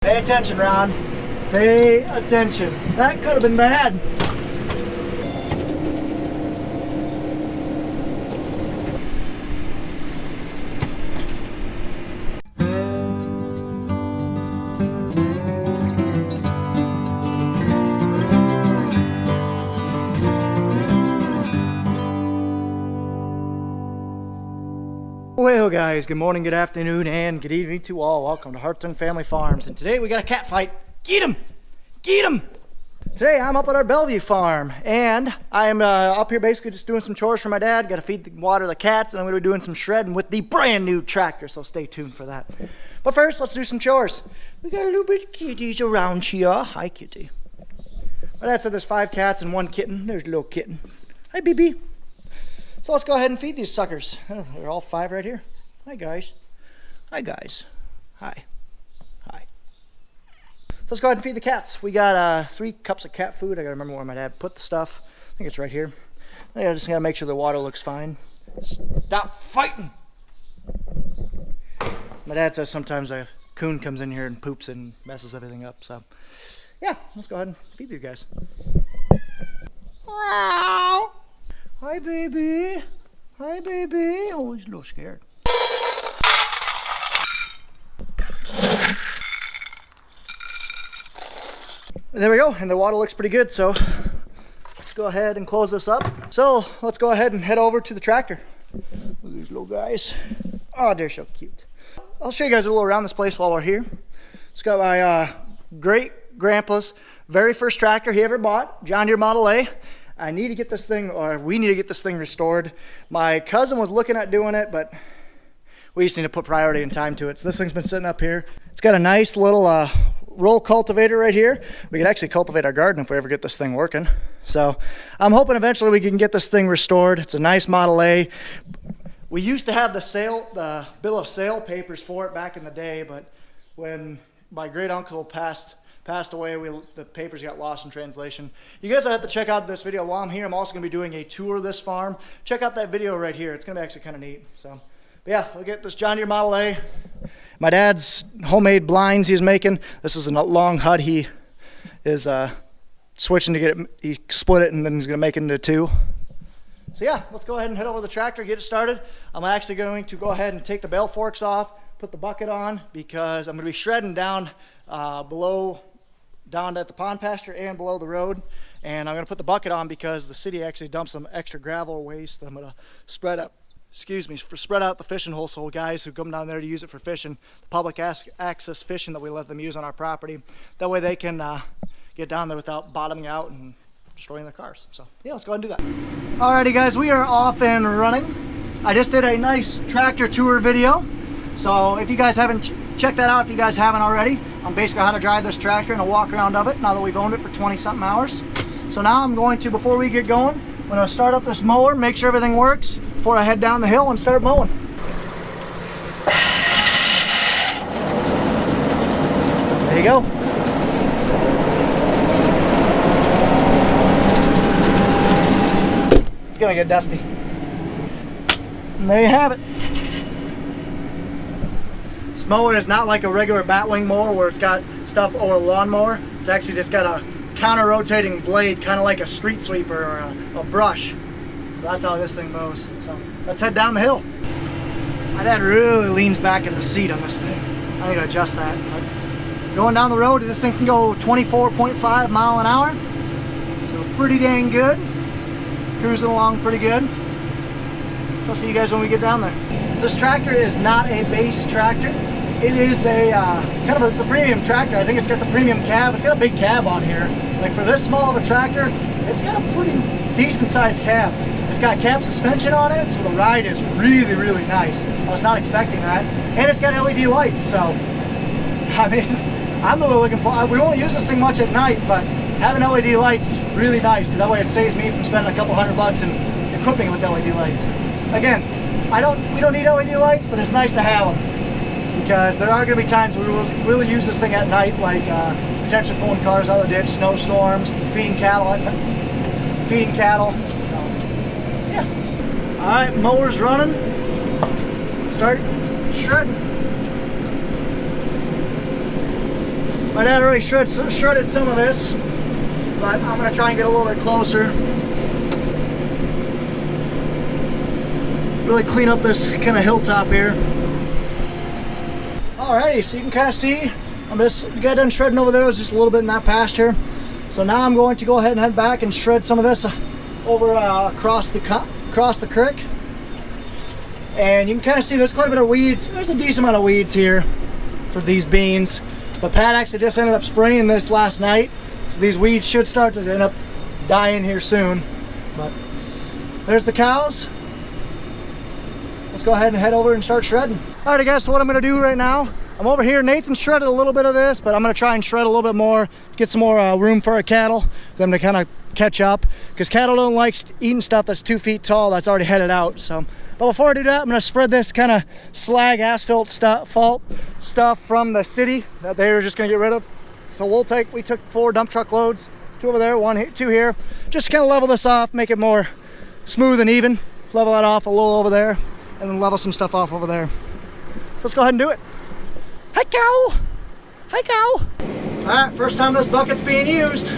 Pay attention, Ron. Pay attention. That could have been bad. Well guys, good morning, good afternoon, and good evening to all. Welcome to Hartung Family Farms, and today we got a cat fight. Get him! Get him! Today I'm up at our Bellevue farm, and I'm up here basically just doing some chores for my dad. Got to feed and water the cats, and I'm going to be doing some shredding with the brand new tractor, so stay tuned for that. But first, let's do some chores. We got a little bit of kitties around here. Hi, kitty. My dad said there's 5 cats and 1 kitten. There's a little kitten. Hi, BB. So let's go ahead and feed these suckers. Oh, they're all 5 right here. Hi guys. Hi guys. Hi. Hi. So let's go ahead and feed the cats. We got 3 cups of cat food. I gotta remember where my dad put the stuff. I think it's right here. I just gotta make sure the water looks fine. Stop fighting! My dad says sometimes a coon comes in here and poops and messes everything up. So yeah, let's go ahead and feed these guys. Wow. Hi, baby. Hi, baby. Oh, he's a little scared. There we go, and the water looks pretty good, so let's go ahead and close this up. So let's go ahead and head over to the tractor. Look at these little guys. Oh, they're so cute. I'll show you guys a little around this place while we're here. It's got my great-grandpa's very first tractor he ever bought, John Deere Model A. I need to get this thing, or we need to get this thing restored. My cousin was looking at doing it, but we just need to put priority and time to it. So this thing's been sitting up here. It's got a nice little roll cultivator right here. We could actually cultivate our garden if we ever get this thing working. So I'm hoping eventually we can get this thing restored. It's a nice Model A. We used to have the bill of sale papers for it back in the day, but when my great uncle passed away, the papers got lost in translation. You guys have to check out this video while I'm here. I'm also going to be doing a tour of this farm. Check out that video right here. It's going to be actually kind of neat. So, but yeah, we'll get this John Deere Model A. My dad's homemade blinds he's making. This is a long hut. He is switching to get it. He split it and then he's going to make it into 2. So yeah, let's go ahead and head over to the tractor, get it started. I'm actually going to go ahead and take the bell forks off, put the bucket on, because I'm going to be shredding down down at the pond pasture and below the road, and I'm going to put the bucket on because the city actually dumped some extra gravel waste that I'm going to spread out the fishing hole, so guys who come down there to use it for fishing, the public access fishing that we let them use on our property, that way they can get down there without bottoming out and destroying their cars. So yeah, let's go ahead and do that. Alrighty guys, we are off and running. I just did a nice tractor tour video, so if you guys haven't check that out, if you guys haven't already, on basically how to drive this tractor and a walk around of it now that we've owned it for 20-something hours. So now I'm going to, before we get going, I'm going to start up this mower, make sure everything works before I head down the hill and start mowing. There you go. It's going to get dusty. And there you have it. This mower is not like a regular batwing mower where it's got stuff or a lawnmower. It's actually just got a counter-rotating blade, kind of like a street sweeper or a brush. So that's how this thing mows. So let's head down the hill. My dad really leans back in the seat on this thing. I need to adjust that. But going down the road, this thing can go 24.5 mile an hour. So pretty dang good. Cruising along pretty good. So I'll see you guys when we get down there. So this tractor is not a base tractor. It is a it's a premium tractor. I think it's got the premium cab. It's got a big cab on here. Like for this small of a tractor, it's got a pretty decent sized cab. It's got cab suspension on it, so the ride is really, really nice. I was not expecting that. And it's got LED lights, so I mean, I'm really looking for, we won't use this thing much at night, but having LED lights is really nice, because that way it saves me from spending a couple $100 and equipping it with LED lights. Again, we don't need LED lights, but it's nice to have them. Because there are going to be times where we'll use this thing at night, like potentially pulling cars out of the ditch, snowstorms, feeding cattle. So, yeah. All right, mower's running. Let's start shredding. My dad already shredded some of this, but I'm gonna try and get a little bit closer. Really clean up this kind of hilltop here. Alrighty, so you can kind of see, I'm just got done shredding over there. It was just a little bit in that pasture. So now I'm going to go ahead and head back and shred some of this over across the creek. And you can kind of see there's quite a bit of weeds. There's a decent amount of weeds here for these beans. But Pat actually just ended up spraying this last night. So these weeds should start to end up dying here soon. But there's the cows. Let's go ahead and head over and start shredding. Alrighty guys, so what I'm gonna do right now, I'm over here. Nathan shredded a little bit of this, but I'm gonna try and shred a little bit more, get some more room for our cattle, for them to kind of catch up, because cattle don't like eating stuff that's 2 feet tall that's already headed out. So, but before I do that, I'm gonna spread this kind of slag asphalt stuff from the city that they were just gonna get rid of. So we took 4 dump truck loads, 2 over there, 2 here, just kind of level this off, make it more smooth and even. Level that off a little over there, and then level some stuff off over there. So let's go ahead and do it. Hi cow! Hi cow! Alright, first time this bucket's being used.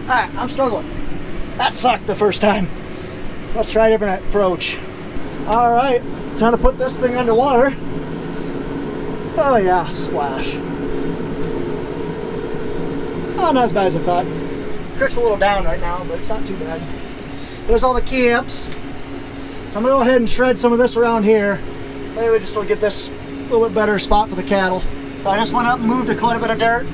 Alright, I'm struggling. That sucked the first time. So let's try a different approach. Alright, time to put this thing underwater. Oh yeah, splash. Oh, not as bad as I thought. Creek's a little down right now, but it's not too bad. There's all the camps. So I'm gonna go ahead and shred some of this around here. Maybe just to get this a little bit better spot for the cattle. I just went up and moved quite a bit of dirt.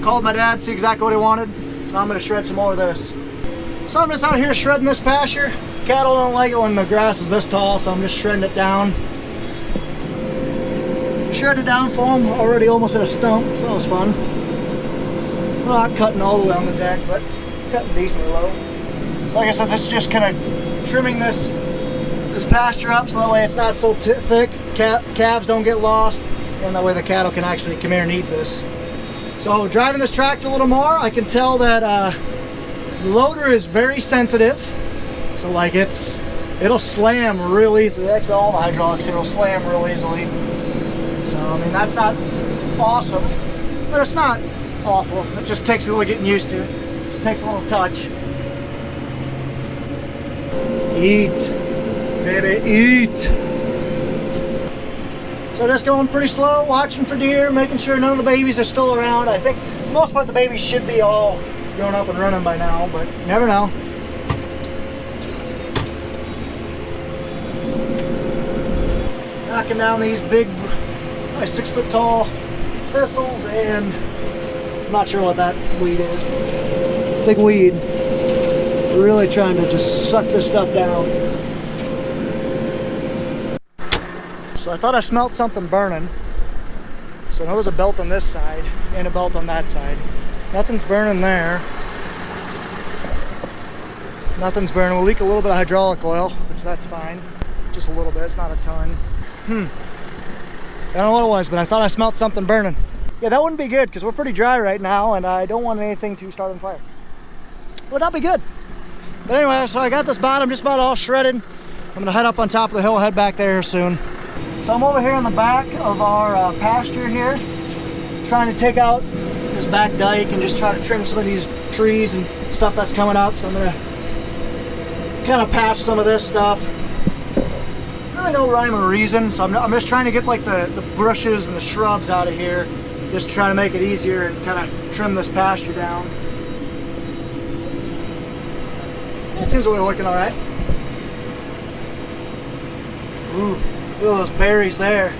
Called my dad, see exactly what he wanted. So I'm going to shred some more of this. So I'm just out here shredding this pasture. Cattle don't like it when the grass is this tall, so I'm just shredding it down. Shredded down for them, already almost at a stump, so that was fun. So not cutting all the way on the deck, but cutting decently low. So like I said, this is just kind of trimming this pasture up, so that way it's not so thick. Calves don't get lost, and that way the cattle can actually come here and eat this. So driving this tractor a little more, I can tell that the loader is very sensitive. So like it'll slam real easily. Actually, all the hydraulics, it'll slam real easily. So I mean, that's not awesome, but it's not awful. It just takes a little getting used to. It just takes a little touch. Eat, baby, eat. So just going pretty slow, watching for deer, making sure none of the babies are still around. I think for the most part the babies should be all grown up and running by now, but you never know. Knocking down these big, 6 foot tall thistles, and I'm not sure what that weed is. It's a big weed. We're really trying to just suck this stuff down. So I thought I smelled something burning. So I know there's a belt on this side and a belt on that side. Nothing's burning there. Nothing's burning. We'll leak a little bit of hydraulic oil, which that's fine. Just a little bit, it's not a ton. I don't know what it was, but I thought I smelled something burning. Yeah, that wouldn't be good because we're pretty dry right now and I don't want anything to start on fire. Would not be good. But anyway, so I got this bottom just about all shredded. I'm gonna head up on top of the hill, head back there soon. So I'm over here in the back of our pasture here, trying to take out this back dike and just try to trim some of these trees and stuff that's coming up. So I'm gonna kind of patch some of this stuff. Really no rhyme or reason, so I'm just trying to get like the bushes and the shrubs out of here, just trying to make it easier and kind of trim this pasture down. It seems to be looking all right. Ooh. Look at those berries there.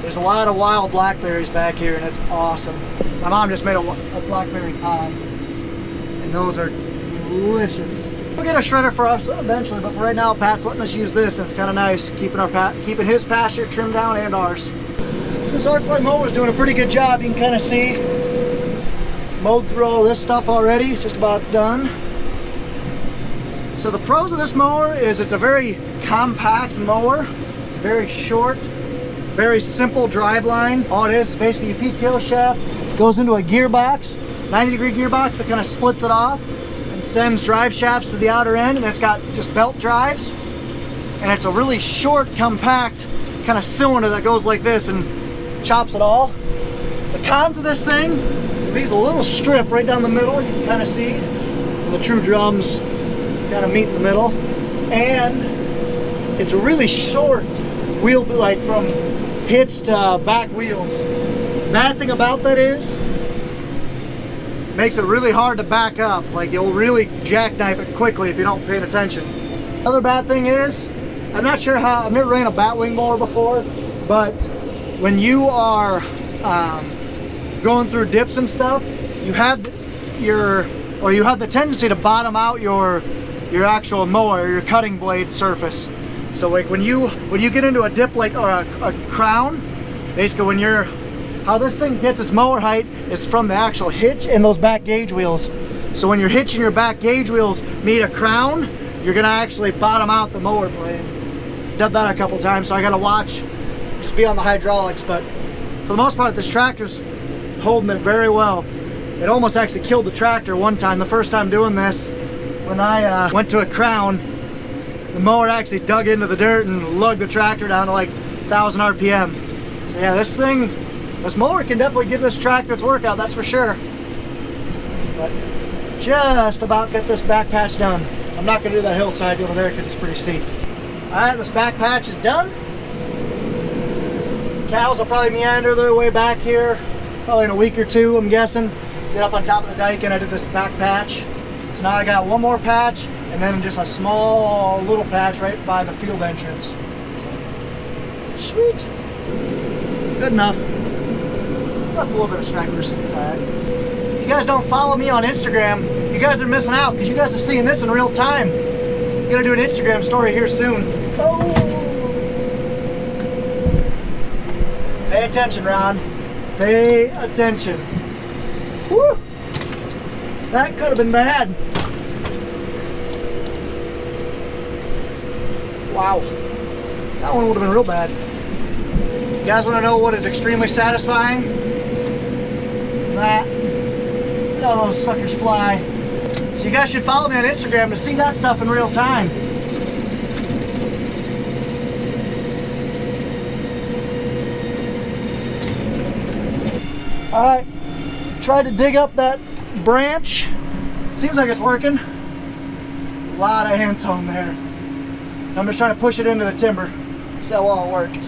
There's a lot of wild blackberries back here and it's awesome. My mom just made a blackberry pie and those are delicious. We'll get a shredder for us eventually, but for right now Pat's letting us use this and it's kind of nice keeping his pasture trimmed down and ours. This Arclight mower is doing a pretty good job. You can kind of see Mowed through all this stuff already, just about done. So the pros of this mower is it's a very compact mower. It's very short, very simple drive line. All it is basically a PTO shaft, goes into a gearbox, 90-degree gearbox that kind of splits it off and sends drive shafts to the outer end, and it's got just belt drives. And it's a really short, compact kind of cylinder that goes like this and chops it all. The cons of this thing, it leaves a little strip right down the middle, you can kind of see. The true drums kind of meet in the middle. And it's a really short wheel, like from hitch to back wheels. Bad thing about that is, makes it really hard to back up. Like, you'll really jackknife it quickly if you don't pay attention. Other bad thing is, I'm not sure how, I've never ran a batwing mower before, but when you are going through dips and stuff, you have the tendency to bottom out your actual mower, your cutting blade surface. So like when you get into a dip like or a crown, basically how this thing gets its mower height is from the actual hitch and those back gauge wheels. So when your hitch and your back gauge wheels meet a crown, you're gonna actually bottom out the mower blade. Done that a couple times, so I gotta watch, just be on the hydraulics. But for the most part, this tractor's holding it very well. It almost actually killed the tractor one time, the first time doing this. When I went to a crown, the mower actually dug into the dirt and lugged the tractor down to like 1,000 RPM. So yeah, this mower can definitely give this tractor its workout, that's for sure. But just about get this back patch done. I'm not gonna do that hillside over there because it's pretty steep. All right, this back patch is done. Cows will probably meander their way back here, probably in a week or two, I'm guessing. Get up on top of the dike, and I did this back patch. So now I got one more patch, and then just a small little patch right by the field entrance. So, sweet. Good enough. Left a little bit of stragglers inside. If you guys don't follow me on Instagram, you guys are missing out because you guys are seeing this in real time. I'm gonna do an Instagram story here soon. Oh. Pay attention, Ron. Pay attention. Woo! That could have been bad. Wow. That one would have been real bad. You guys want to know what is extremely satisfying? That. All those suckers fly. So you guys should follow me on Instagram to see that stuff in real time. Alright, tried to dig up that branch. Seems like it's working. A lot of ants on there. So I'm just trying to push it into the timber. See how well it works.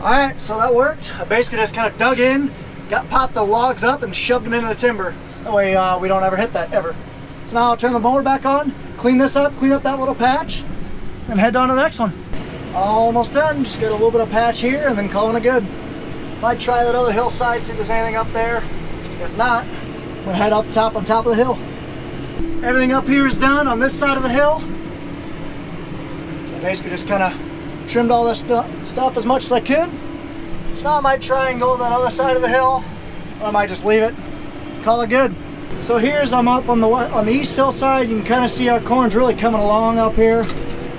Alright, so that worked. I basically just kind of dug in, popped the logs up and shoved them into the timber. That way we don't ever hit that, ever. So now I'll turn the mower back on, clean this up, clean up that little patch, and head on to the next one. Almost done, just get a little bit of patch here and then calling it good. Might try that other hillside, see if there's anything up there. If not, we'll head up top on top of the hill. Everything up here is done on this side of the hill. So basically just kind of trimmed all this stuff as much as I could. So now I might try and go to that other side of the hill, or I might just leave it, call it good. So here's, I'm up on the east hillside. You can kind of see our corn's really coming along up here.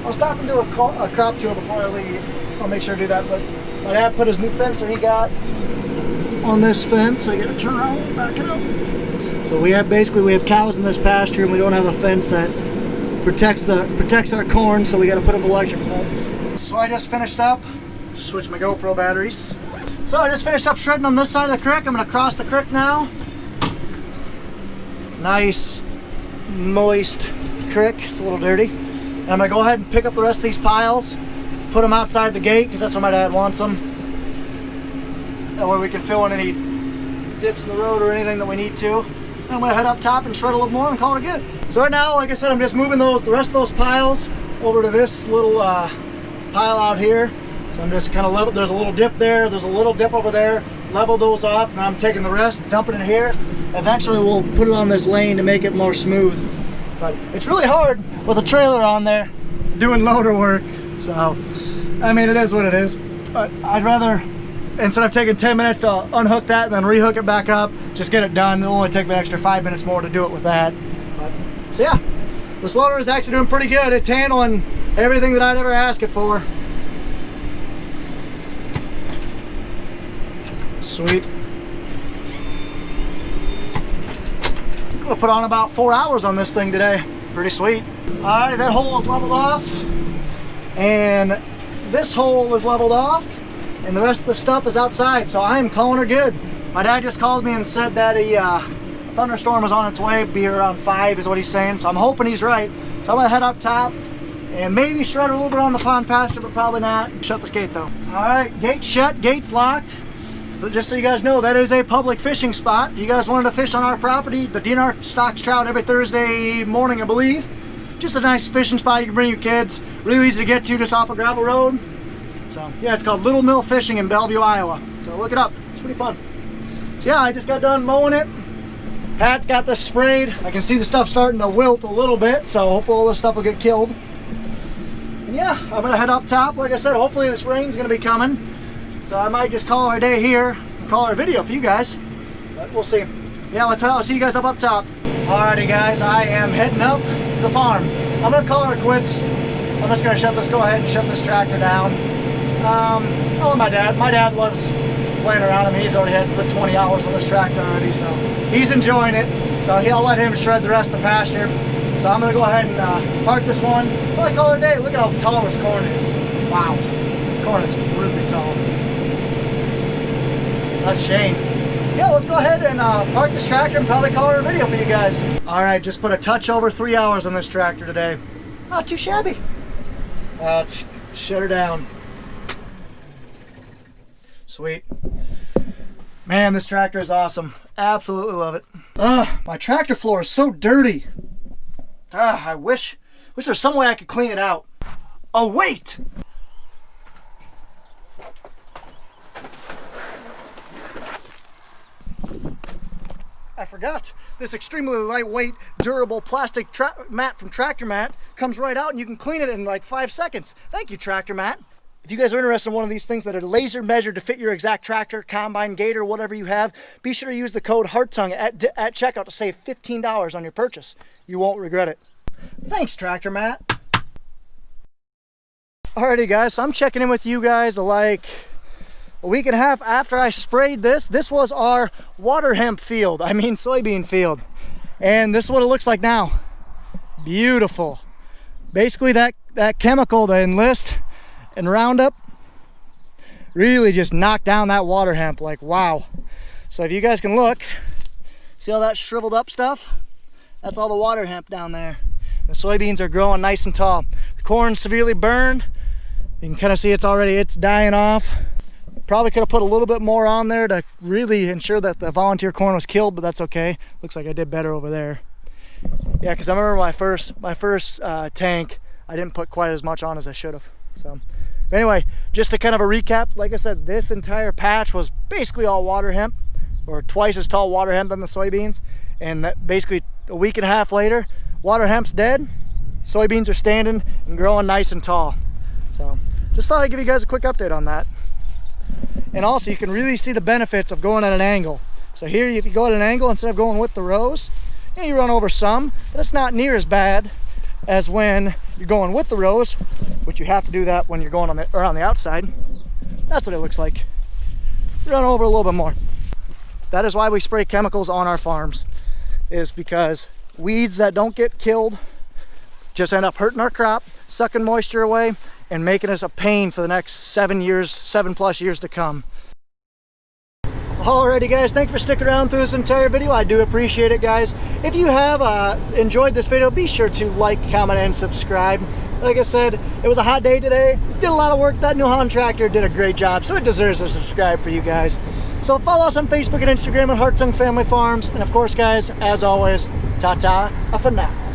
I'll stop and do a crop tour before I leave. I'll make sure to do that, but my dad put his new fencer he got on this fence. I gotta turn around and back it up. So we have cows in this pasture, and we don't have a fence that protects our corn, so we gotta put up an electric fence. So I just finished up, just switched my GoPro batteries. So I just finished up shredding on this side of the creek. I'm gonna cross the creek now. Nice, moist creek. It's a little dirty. And I'm gonna go ahead and pick up the rest of these piles, put them outside the gate, because that's where my dad wants them. That way we can fill in any dips in the road or anything that we need to. And I'm gonna head up top and shred a little more and call it good. So right now, like I said, I'm just moving the rest of those piles over to this little pile out here. So I'm just kind of there's a little dip there, there's a little dip over there. level those off, and I'm taking the rest, dumping it here. Eventually we'll put it on this lane to make it more smooth. But it's really hard with a trailer on there doing loader work. So, I mean, it is what it is. But I'd rather, instead of taking 10 minutes to unhook that and then rehook it back up, just get it done. It'll only take me an extra 5 minutes more to do it with that. But, so yeah, this loader is actually doing pretty good. It's handling everything that I'd ever ask it for. Sweet. I'm gonna put on about 4 hours on this thing today. Pretty sweet. Alright, that hole is leveled off. And this hole is leveled off. And the rest of the stuff is outside, so I'm calling her good. My dad just called me and said that a thunderstorm is on its way. Be around 5 is what he's saying, so I'm hoping he's right. So I'm gonna head up top and maybe shred a little bit on the pond pasture, but probably not. Shut this gate though. Alright, gate shut, gate's locked. Just so you guys know, that is a public fishing spot. If you guys wanted to fish on our property, the DNR stocks trout every Thursday morning, I believe. Just a nice fishing spot. You can bring your kids. Really easy to get to, just off a gravel road. So yeah, it's called Little Mill Fishing in Bellevue, Iowa. So look it up. It's pretty fun. So yeah, I just got done mowing it. Pat got this sprayed. I can see the stuff starting to wilt a little bit, so hopefully all this stuff will get killed. And yeah, I'm gonna head up top. Like I said, hopefully this rain's gonna be coming. So I might just call our day here and call our video for you guys. But we'll see. Yeah, I'll see you guys up top. Alrighty guys, I am heading up to the farm. I'm gonna call her quits. I'm just gonna go ahead and shut this tractor down. Oh, my dad loves playing around. I mean, he's already had put 20 hours on this tractor already, so he's enjoying it. So I'll let him shred the rest of the pasture. So I'm gonna go ahead and park this one. Well, I call her day. Look at how tall this corn is. Wow, this corn is really tall. That's Shane. Yeah, let's go ahead and park this tractor and probably call her a video for you guys. All right, just put a touch over 3 hours on this tractor today. Not too shabby. Let's shut her down. Sweet. Man, this tractor is awesome. Absolutely love it. My tractor floor is so dirty. I wish there's some way I could clean it out. Oh, wait! I forgot. This extremely lightweight, durable plastic mat from Tractor Mat comes right out and you can clean it in like 5 seconds. Thank you, Tractor Mat. If you guys are interested in one of these things that are laser measured to fit your exact tractor, combine, gator, whatever you have, be sure to use the code Hartung at checkout to save $15 on your purchase. You won't regret it. Thanks, Tractor Mat. Alrighty guys, so I'm checking in with you guys like a week and a half after I sprayed this. This was our water hemp field, soybean field. And this is what it looks like now. Beautiful. Basically that chemical, the Enlist and Roundup, really just knocked down that water hemp, like wow. So if you guys can look, see all that shriveled up stuff? That's all the water hemp down there. The soybeans are growing nice and tall. The corn's severely burned. You can kind of see it's dying off. Probably could have put a little bit more on there to really ensure that the volunteer corn was killed, but that's okay. Looks like I did better over there. Yeah, because I remember my first tank, I didn't put quite as much on as I should have. So, but anyway, just to kind of a recap, like I said, this entire patch was basically all water hemp, or twice as tall water hemp than the soybeans. And that basically a week and a half later, water hemp's dead, soybeans are standing and growing nice and tall. So, just thought I'd give you guys a quick update on that. And also you can really see the benefits of going at an angle. So here, if you go at an angle instead of going with the rows, you run over some, but it's not near as bad as when you're going with the rows, which you have to do that when you're going on the outside. That's what it looks like. Run over a little bit more. That is why we spray chemicals on our farms, is because weeds that don't get killed just end up hurting our crop, sucking moisture away, and making us a pain for the next 7+ years to come. Alrighty guys, thanks for sticking around through this entire video. I do appreciate it, guys. If you have enjoyed this video, be sure to like, comment, and subscribe. Like I said, it was a hot day today. Did a lot of work. That New Holland tractor did a great job, so it deserves a subscribe for you guys. So follow us on Facebook and Instagram at Hartung Family Farms. And of course, guys, as always, ta-ta for now.